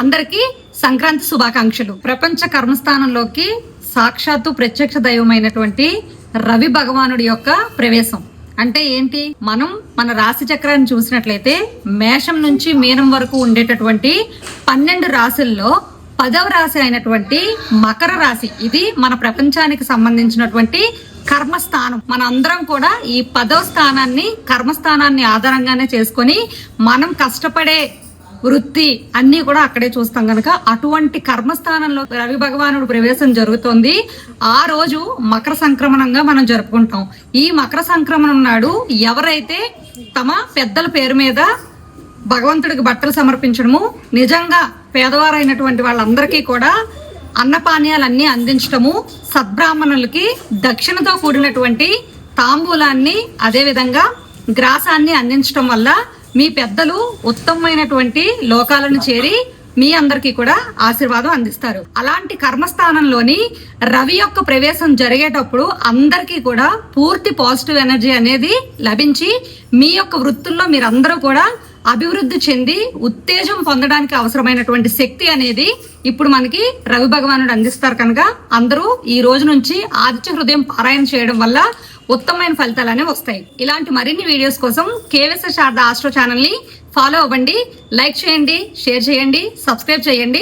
అందరికీ సంక్రాంతి శుభాకాంక్షలు. ప్రపంచ కర్మస్థానంలోకి సాక్షాత్తు ప్రత్యక్ష దైవమైనటువంటి రవి భగవానుడి యొక్క ప్రవేశం అంటే ఏంటి? మనం మన రాశి చక్రాన్ని చూసినట్లయితే మేషం నుంచి మీనం వరకు ఉండేటటువంటి 12 రాశుల్లో 10వ రాశి అయినటువంటి మకర రాశి, ఇది మన ప్రపంచానికి సంబంధించినటువంటి కర్మస్థానం. మన అందరం కూడా ఈ 10వ స్థానాన్ని కర్మస్థానాన్ని ఆధారంగానే చేసుకొని మనం కష్టపడే వృత్తి అన్ని కూడా అక్కడే చూస్తాం కనుక అటువంటి కర్మస్థానంలో రవి భగవానుడు ప్రవేశం జరుగుతోంది. ఆ రోజు మకర సంక్రమణంగా మనం జరుపుకుంటాం. ఈ మకర సంక్రమణం నాడు ఎవరైతే తమ పెద్దల పేరు మీద భగవంతుడికి బట్టలు సమర్పించడము, నిజంగా పేదవారైనటువంటి వాళ్ళందరికీ కూడా అన్నపానీయాలన్నీ అందించడము, సద్బ్రాహ్మణులకి దక్షిణతో కూడినటువంటి తాంబూలాన్ని అదే విధంగా గ్రాసాన్ని అందించడం వల్ల మీ పెద్దలు ఉత్తమమైనటువంటి లోకాలను చేరి మీ అందరికీ కూడా ఆశీర్వాదం అందిస్తారు. అలాంటి కర్మస్థానంలోని రవి యొక్క ప్రవేశం జరిగేటప్పుడు అందరికీ కూడా పూర్తి పాజిటివ్ ఎనర్జీ అనేది లభించి మీ యొక్క వృత్తుల్లో మీరందరూ కూడా అభివృద్ధి చెంది ఉత్తేజం పొందడానికి అవసరమైనటువంటి శక్తి అనేది ఇప్పుడు మనకి రవి భగవానుడు అందిస్తారు. కనుక అందరూ ఈ రోజు నుంచి ఆదిత్య హృదయం పారాయణ చేయడం వల్ల ఉత్తమమైన ఫలితాలు అనేవి వస్తాయి. ఇలాంటి మరిన్ని వీడియోస్ కోసం కేవీఎస్ శారద ఆస్ట్రో ఛానల్ ని ఫాలో అవ్వండి, లైక్ చేయండి, షేర్ చేయండి, సబ్స్క్రైబ్ చేయండి.